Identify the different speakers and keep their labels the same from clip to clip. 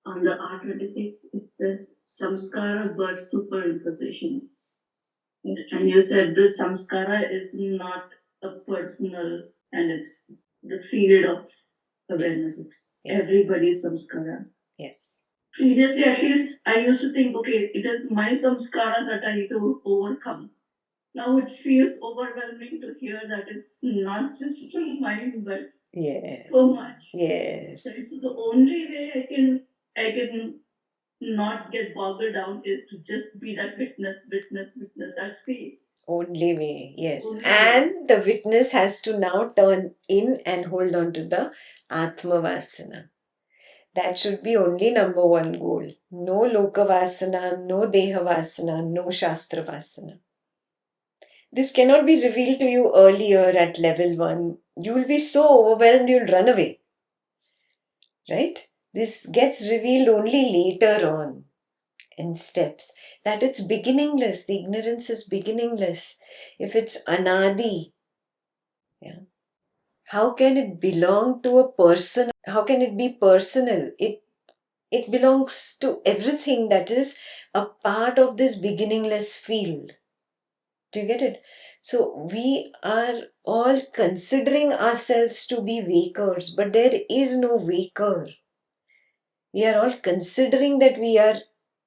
Speaker 1: On the R26, it says samskara birth superimposition. And you said this samskara is not a personal, and it's the field of awareness. It's everybody's samskara.
Speaker 2: Yes.
Speaker 1: Previously, at least, I used to think, okay, it is my samskaras that I need to overcome. Now it feels overwhelming to hear that it's not just mine, but so much.
Speaker 2: Yes.
Speaker 1: So it's the only way I can not get boggled down is to just be that witness. That's the
Speaker 2: only way, yes.
Speaker 1: Only
Speaker 2: and the witness has to now turn in and hold on to the Atma Vasana. That should be only number one goal. No Loka Vasana, no Deha Vasana, no Shastra Vasana. This cannot be revealed to you earlier at level 1. You will be so overwhelmed you'll run away. Right? This gets revealed only later on in steps. That it's beginningless. The ignorance is beginningless. If it's anadi, how can it belong to a person? How can it be personal? It belongs to everything that is a part of this beginningless field. Do you get it? So we are all considering ourselves to be wakers, but there is no waker. We are all considering that we are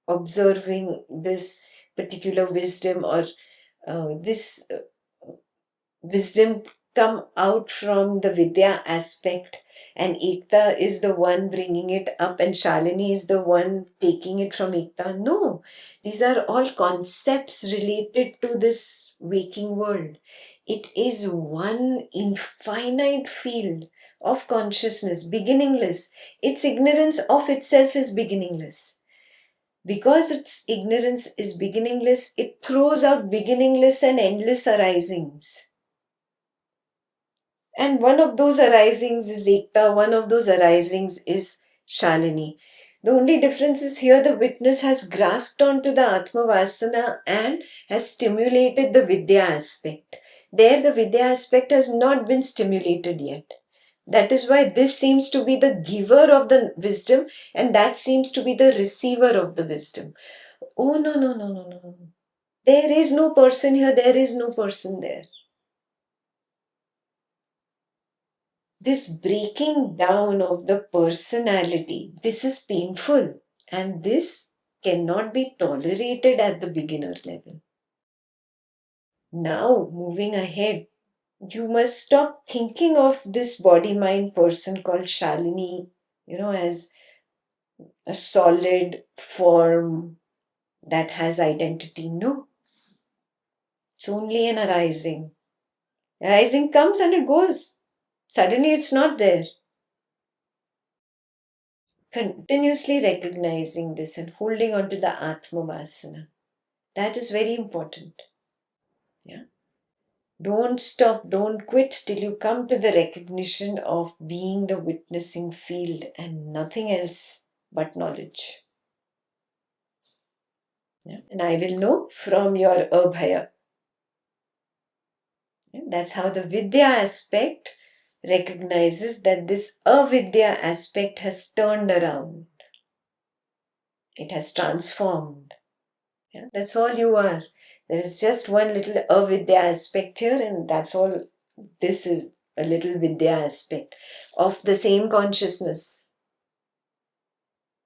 Speaker 2: observing this particular wisdom, or this wisdom come out from the Vidya aspect, and Ekta is the one bringing it up and Shalini is the one taking it from Ekta. No, these are all concepts related to this waking world. It is one infinite field of consciousness, beginningless. Its ignorance of itself is beginningless. Because its ignorance is beginningless, it throws out beginningless and endless arisings. And one of those arisings is Ekta, one of those arisings is Shalini. The only difference is here the witness has grasped onto the Atma Vasana and has stimulated the Vidya aspect. There the Vidya aspect has not been stimulated yet. That is why this seems to be the giver of the wisdom and that seems to be the receiver of the wisdom. Oh, no. There is no person here, there is no person there. This breaking down of the personality, this is painful and this cannot be tolerated at the beginner level. Now, moving ahead, you must stop thinking of this body-mind person called Shalini, as a solid form that has identity. No, it's only an arising. Arising comes and it goes. Suddenly it's not there. Continuously recognizing this and holding on to the Atma Vasana. That is very important. Yeah. Don't stop, don't quit till you come to the recognition of being the witnessing field and nothing else but knowledge. Yeah. And I will know from your abhaya. Yeah. That's how the Vidya aspect recognizes that this avidya aspect has turned around. It has transformed. Yeah, that's all you are. There is just one little avidya aspect here, and that's all. This is a little vidya aspect of the same consciousness.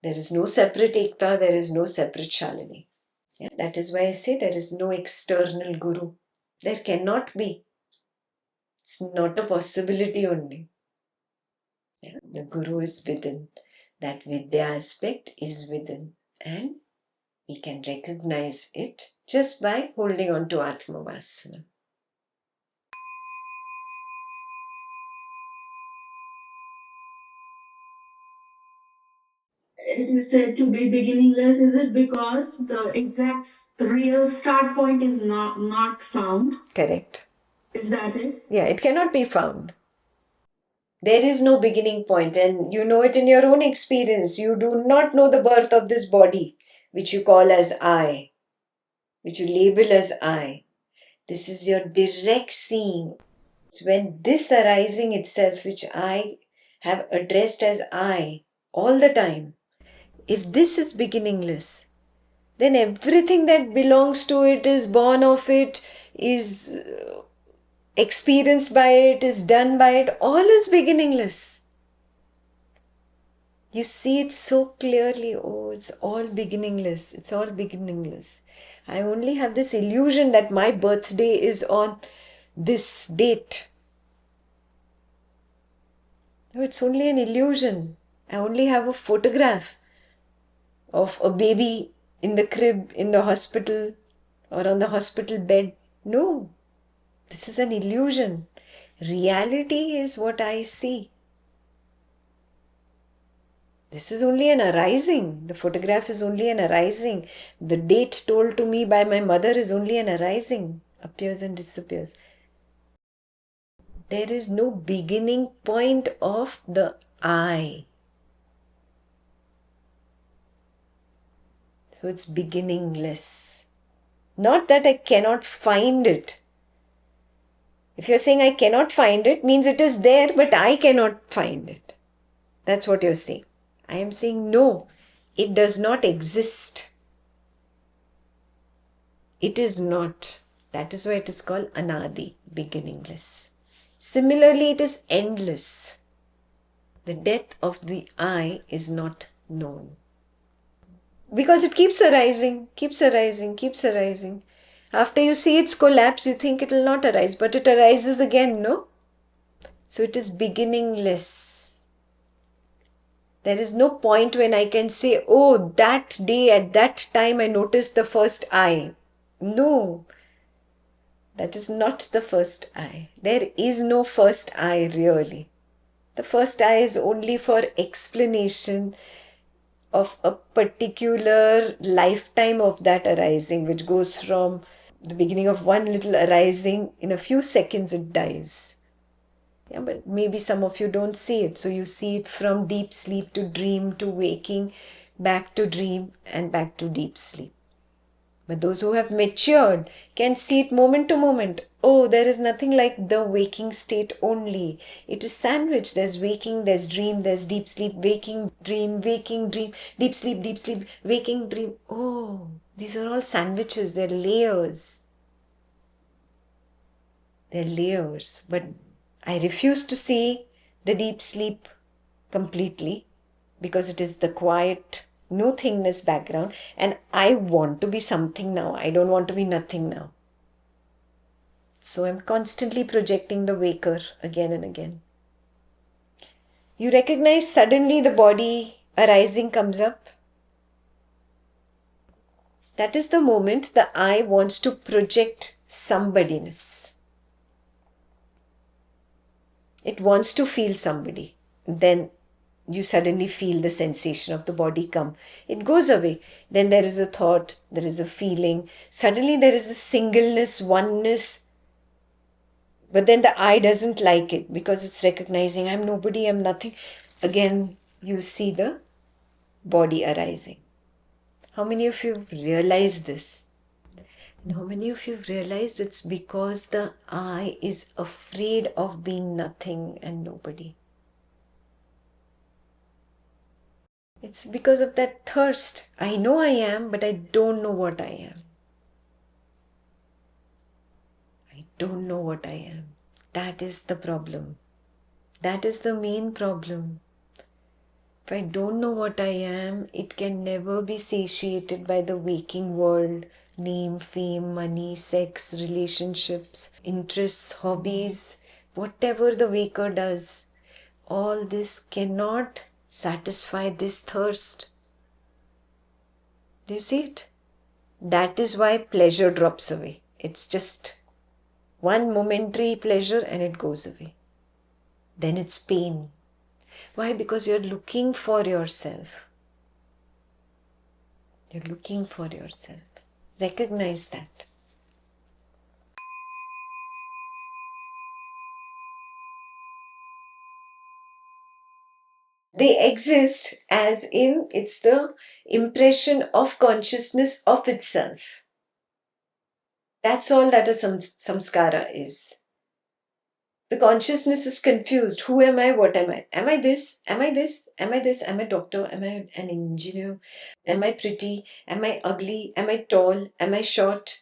Speaker 2: There is no separate Ekta, there is no separate Shalini. Yeah, that is why I say there is no external guru. There cannot be. It's not a possibility only. Yeah, the guru is within. That vidya aspect is within. And we can recognize it just by holding on to Atma Vasana.
Speaker 1: It is said to be beginningless. Is it because the exact real start point is not found?
Speaker 2: Correct.
Speaker 1: Is that it?
Speaker 2: Yeah, it cannot be found. There is no beginning point, and you know it in your own experience. You do not know the birth of this body, which you call as I, which you label as I. This is your direct seeing. It's when this arising itself, which I have addressed as I all the time, If this is beginningless, then everything that belongs to it, is born of it, is experienced by it, is done by it, all is beginningless. You see it so clearly. Oh, it's all beginningless. It's all beginningless. I only have this illusion that my birthday is on this date. No, it's only an illusion. I only have a photograph of a baby in the crib, in the hospital, or on the hospital bed. No, this is an illusion. Reality is what I see. This is only an arising. The photograph is only an arising. The date told to me by my mother is only an arising. Appears and disappears. There is no beginning point of the I. So it's beginningless. Not that I cannot find it. If you're saying I cannot find it, means it is there, but I cannot find it. That's what you're saying. I am saying no, it does not exist. It is not. That is why it is called anadi, beginningless. Similarly, it is endless. The death of the I is not known. Because it keeps arising, keeps arising, keeps arising. After you see its collapse, you think it will not arise, but it arises again, no? So it is beginningless. There is no point when I can say, oh, that day at that time I noticed the first I. No, that is not the first I. There is no first I really. The first I is only for explanation of a particular lifetime of that arising, which goes from the beginning of one little arising, in a few seconds it dies. Yeah, but maybe some of you don't see it. So you see it from deep sleep to dream to waking, back to dream and back to deep sleep. But those who have matured can see it moment to moment. Oh, there is nothing like the waking state only. It is sandwiched. There's waking, there's dream, there's deep sleep, waking, dream, deep sleep, waking, dream. Oh, these are all sandwiches. They're layers. They're layers. But I refuse to see the deep sleep completely because it is the quiet, no thingness background, and I want to be something now. I don't want to be nothing now. So I'm constantly projecting the waker again and again. You recognize suddenly the body arising comes up. That is the moment the I wants to project somebodyness. It wants to feel somebody. Then you suddenly feel the sensation of the body come. It goes away. Then there is a thought, there is a feeling. Suddenly there is a singleness, oneness. But then the I doesn't like it because it's recognizing I'm nobody, I'm nothing. Again, you see the body arising. How many of you have realized this? And how many of you have realized it's because the I is afraid of being nothing and nobody? It's because of that thirst. I know I am, but I don't know what I am. I don't know what I am. That is the problem. That is the main problem. If I don't know what I am, it can never be satiated by the waking world. Name, fame, money, sex, relationships, interests, hobbies, whatever the waker does. All this cannot satisfy this thirst. Do you see it? That is why pleasure drops away. It's just one momentary pleasure and it goes away. Then it's pain. Why? Because you're looking for yourself. You're looking for yourself. Recognize that. They exist as in it's the impression of consciousness of itself. That's all that a samskara is. The consciousness is confused. Who am I? What am I? Am I this? Am I this? Am I this? Am I a doctor? Am I an engineer? Am I pretty? Am I ugly? Am I tall? Am I short?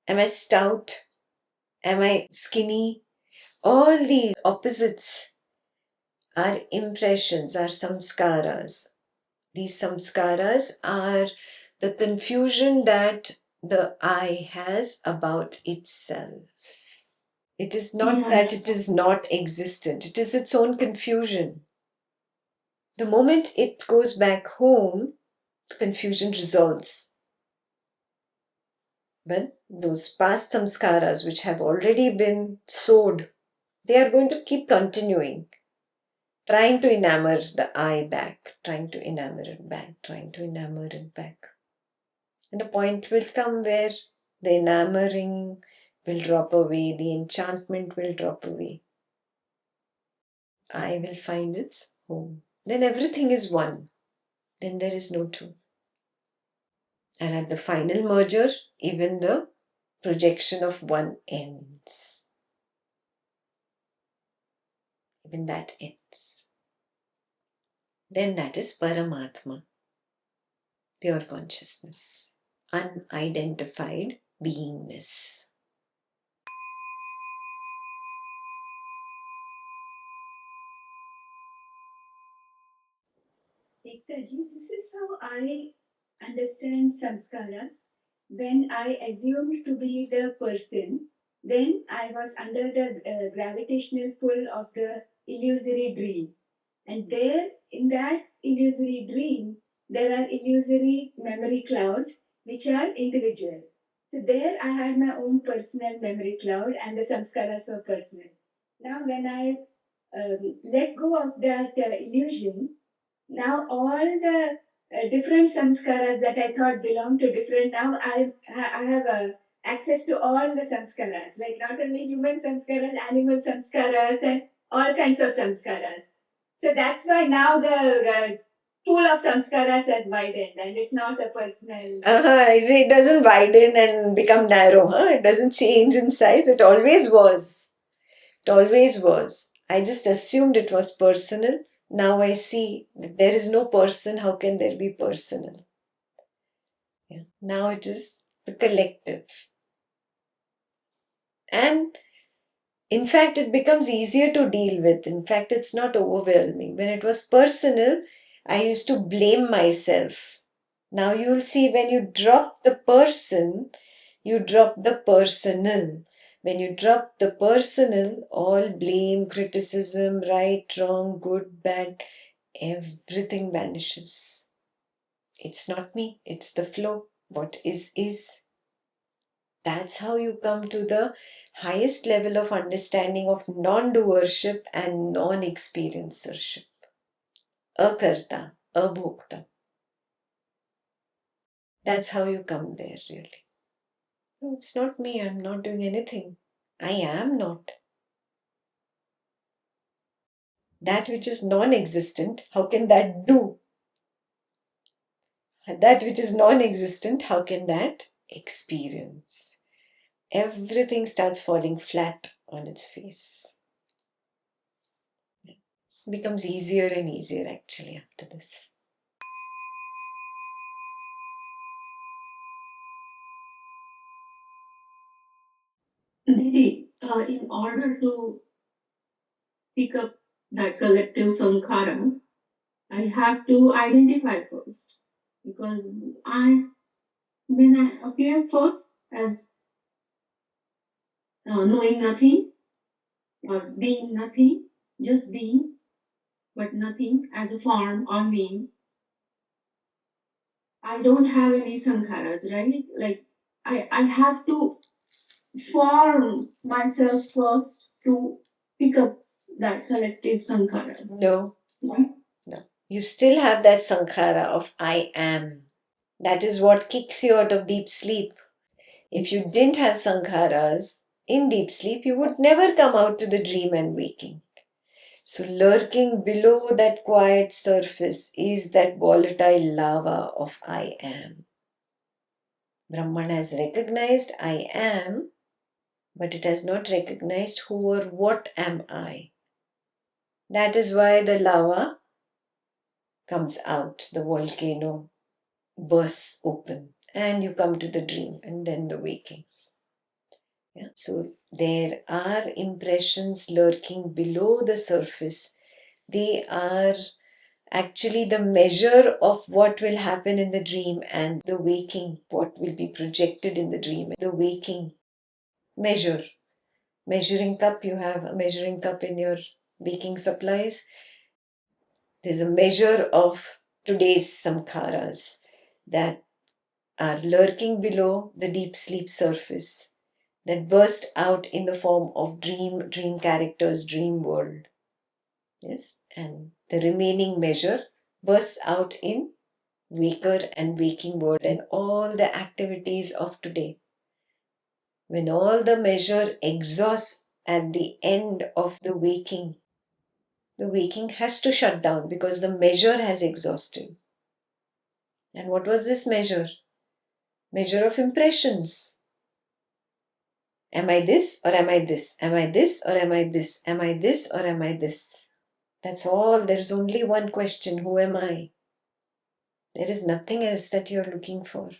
Speaker 2: Am I stout? Am I skinny? All these opposites are impressions, are samskaras. These samskaras are the confusion that the I has about itself. It is not that
Speaker 1: Yes.
Speaker 2: it is not existent, it is its own confusion. The moment it goes back home, the confusion resolves. But those past samskaras which have already been sowed, they are going to keep continuing, trying to enamor the I back, trying to enamor it back, trying to enamor it back. And a point will come where the enamoring will drop away, the enchantment will drop away. I will find its home. Then everything is one. Then there is no two. And at the final merger, even the projection of one ends. Even that ends. Then that is Paramatma, pure consciousness, unidentified beingness.
Speaker 3: Ektaji, this is how I understand samskaras. When I assumed to be the person, then I was under the gravitational pull of the illusory dream. And there, in that illusory dream, there are illusory memory clouds which are individual. So there I had my own personal memory cloud and the samskaras were personal. Now when I let go of that illusion, now all the different samskaras that I thought belonged to different, now I have access to all the samskaras, like not only human samskaras, animal samskaras, and all kinds of samskaras. So that's why now the pool of samskaras has widened, and it's not a personal.
Speaker 2: It doesn't widen and become narrow, huh? It doesn't change in size. It always was. It always was. I just assumed it was personal. Now I see that there is no person. How can there be personal? Yeah. Now it is the collective. And in fact, it becomes easier to deal with. In fact, it's not overwhelming. When it was personal, I used to blame myself. Now you'll see when you drop the person, you drop the personal. When you drop the personal, all blame, criticism, right, wrong, good, bad, everything vanishes. It's not me, it's the flow. What is, is. That's how you come to the highest level of understanding of non-doership and non-experiencership. Akarta, abhokta. That's how you come there, really. No, it's not me, I'm not doing anything. I am not. That which is non-existent, how can that do? That which is non-existent, how can that experience? Everything starts falling flat on its face. It becomes easier and easier actually after this.
Speaker 1: Didi, in order to pick up that collective sankhara, I have to identify first. Because when I appear first as knowing nothing or being nothing, just being, but nothing as a form or being, I don't have any sankharas, right? Like, I have to form myself first to pick up that collective sankharas.
Speaker 2: No,
Speaker 1: No?
Speaker 2: no. You still have that sankhara of I am. That is what kicks you out of deep sleep. If you didn't have sankharas in deep sleep, you would never come out to the dream and waking. So, lurking below that quiet surface is that volatile lava of I am. Brahman has recognized I am, but it has not recognized who or what am I. That is why the lava comes out, the volcano bursts open, and you come to the dream and then the waking. Yeah? So there are impressions lurking below the surface. They are actually the measure of what will happen in the dream and the waking, what will be projected in the dream, the waking. Measure. Measuring cup, you have a measuring cup in your waking supplies. There's a measure of today's sankharas that are lurking below the deep sleep surface, that burst out in the form of dream characters, dream world. Yes, and the remaining measure bursts out in waker and waking world and all the activities of today. When all the measure exhausts at the end of the waking has to shut down because the measure has exhausted. And what was this measure? Measure of impressions. Am I this or am I this? Am I this or am I this? Am I this or am I this? That's all. There's only one question. Who am I? There is nothing else that you're looking for.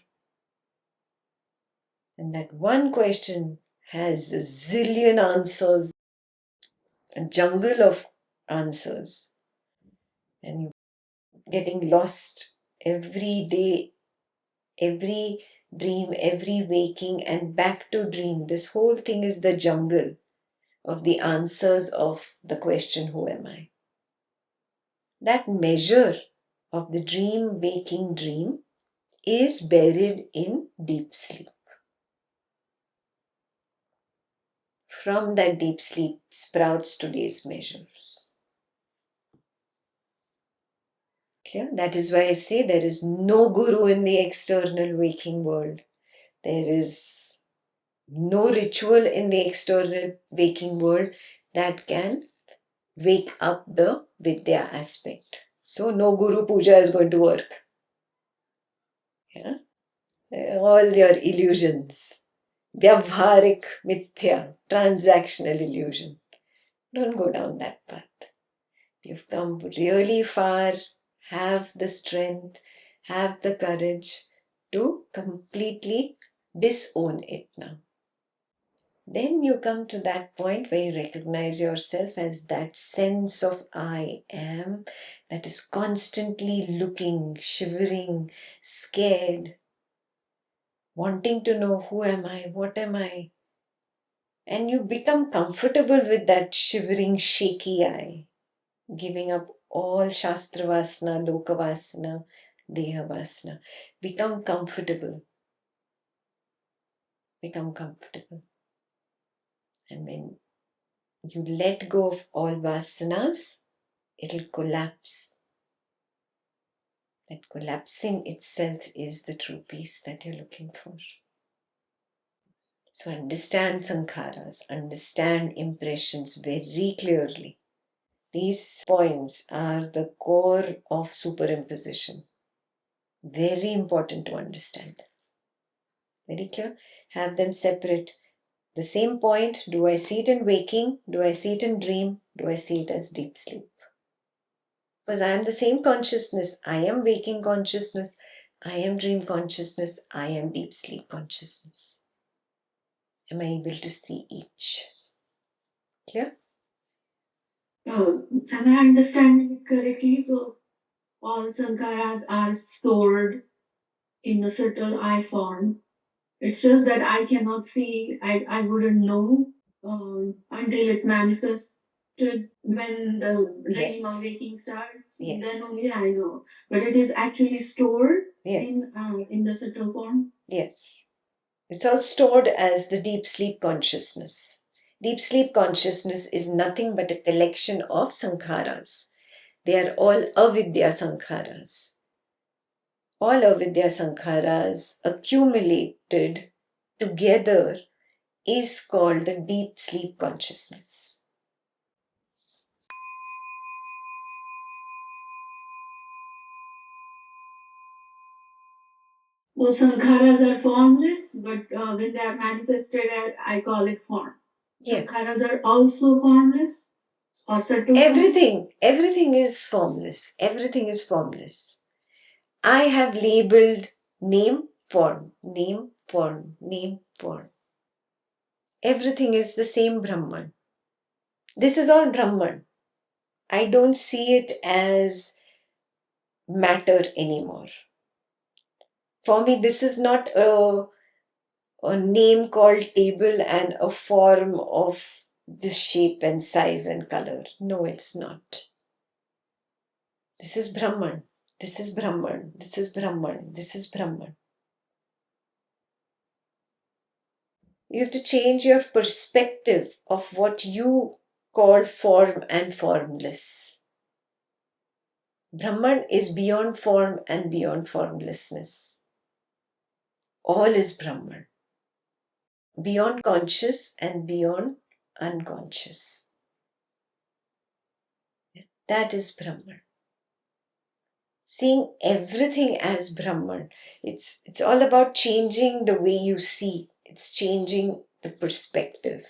Speaker 2: And that one question has a zillion answers, a jungle of answers. And you're getting lost every day, every dream, every waking, and back to dream. This whole thing is the jungle of the answers of the question, who am I? That measure of the dream, waking dream is buried in deep sleep. From that deep sleep sprouts today's measures. Clear? That is why I say there is no guru in the external waking world. There is no ritual in the external waking world that can wake up the Vidya aspect. So no Guru Puja is going to work. Yeah? All your illusions. Vyavharik mithya, transactional illusion. Don't go down that path. You've come really far. Have the strength, have the courage to completely disown it now. Then you come to that point where you recognize yourself as that sense of I am that is constantly looking, shivering, scared, wanting to know who am I, what am I. And you become comfortable with that shivering, shaky I, giving up all Shastravasana, Lokavasana, Dehavasana. Become comfortable. Become comfortable. And when you let go of all vasanas, it'll collapse. That collapsing itself is the true peace that you're looking for. So understand sankharas, understand impressions very clearly. These points are the core of superimposition. Very important to understand. Very clear? Have them separate. The same point, do I see it in waking? Do I see it in dream? Do I see it as deep sleep? Because I am the same consciousness. I am waking consciousness. I am dream consciousness. I am deep sleep consciousness. Am I able to see each? Clear?
Speaker 1: Am I understanding it correctly? So all sankharas are stored in the subtle I form. It's just that I cannot see, I wouldn't know until it manifested when the dream
Speaker 2: Yes.
Speaker 1: or waking starts.
Speaker 2: Yes.
Speaker 1: Then only I know. But it is actually stored
Speaker 2: Yes.
Speaker 1: in the subtle form.
Speaker 2: Yes. It's all stored as the deep sleep consciousness. Deep sleep consciousness is nothing but a collection of sankharas. They are all avidya sankharas. All avidya sankharas accumulated together is called the deep sleep consciousness.
Speaker 1: So sankharas are formless, but when they are manifested, I call it form.
Speaker 2: Yes.
Speaker 1: Sankharas are also formless or subtle.
Speaker 2: Everything is formless. Everything is formless. I have labeled name, form, name, form, name, form. Everything is the same Brahman. This is all Brahman. I don't see it as matter anymore. For me, this is not a name called table and a form of this shape and size and color. No, it's not. This is Brahman. This is Brahman. This is Brahman. This is Brahman. You have to change your perspective of what you call form and formless. Brahman is beyond form and beyond formlessness. All is Brahman. Beyond conscious and beyond unconscious. That is Brahman. Seeing everything as Brahman. It's all about changing the way you see. It's changing the perspective.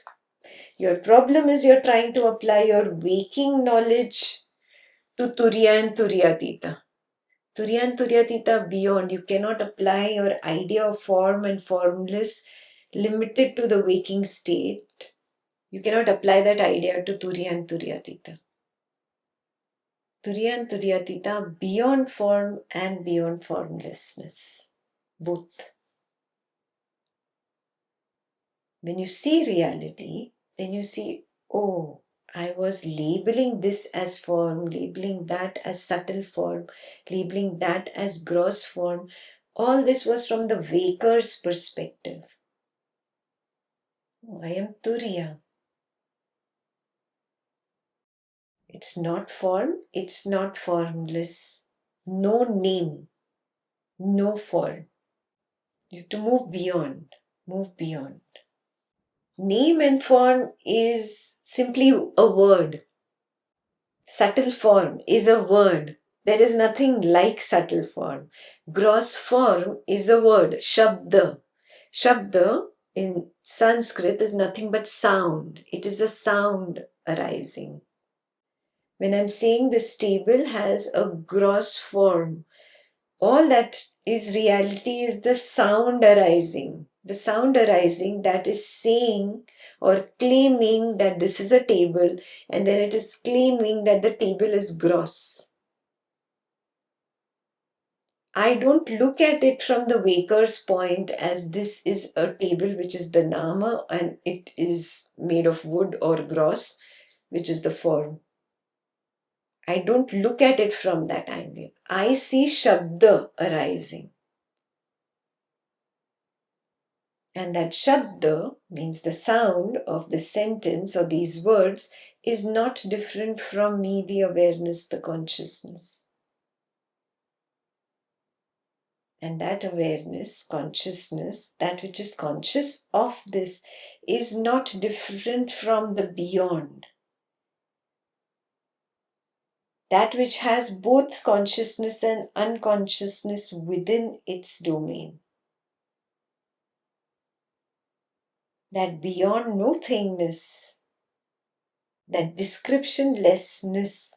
Speaker 2: Your problem is you're trying to apply your waking knowledge to Turiya and Turyatita. Turiya and Turyatita beyond. You cannot apply your idea of form and formless limited to the waking state. You cannot apply that idea to Turiya and Turyatita. Turiya and Turyatita beyond form and beyond formlessness. Both. When you see reality, then you see, oh, I was labeling this as form, labeling that as subtle form, labeling that as gross form. All this was from the waker's perspective. Oh, I am Turiya. It's not form, it's not formless. No name, no form. You have to move beyond, move beyond. Name and form is simply a word. Subtle form is a word. There is nothing like subtle form. Gross form is a word, shabda. Shabda in Sanskrit is nothing but sound. It is a sound arising. When I'm saying this table has a gross form, all that is reality is the sound arising. The sound arising that is saying or claiming that this is a table, and then it is claiming that the table is gross. I don't look at it from the waker's point as this is a table which is the nama and it is made of wood or gross, which is the form. I don't look at it from that angle. I see Shabda arising. And that Shabda means the sound of the sentence or these words is not different from me, the awareness, the consciousness. And that awareness, consciousness, that which is conscious of this is not different from the beyond. That which has both consciousness and unconsciousness within its domain. That beyond no thingness, that descriptionlessness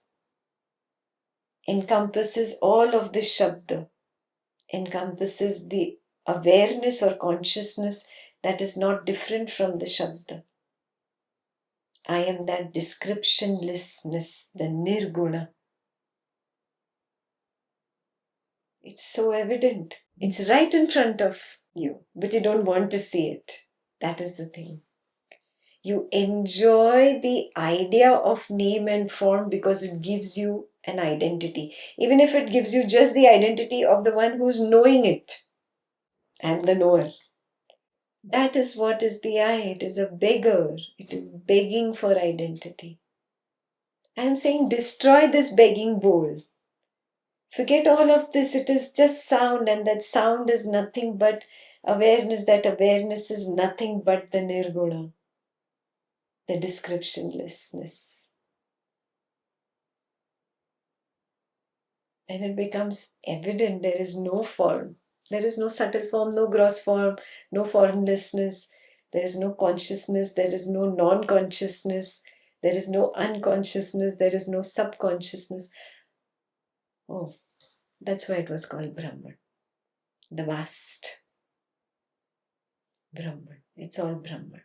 Speaker 2: encompasses all of the Shabda, encompasses the awareness or consciousness that is not different from the Shabda. I am that descriptionlessness, the Nirguna. It's so evident. It's right in front of you, but you don't want to see it. That is the thing. You enjoy the idea of name and form because it gives you an identity. Even if it gives you just the identity of the one who's knowing it and the knower. That is what is the I. It is a beggar. It is begging for identity. I am saying destroy this begging bowl. Forget all of this. It is just sound, and that sound is nothing but awareness. That awareness is nothing but the nirguna, the descriptionlessness. Then it becomes evident there is no form. There is no subtle form, no gross form, no formlessness. There is no consciousness, there is no non-consciousness, there is no unconsciousness, there is no subconsciousness. Oh, that's why it was called Brahman. The vast Brahman. It's all Brahman.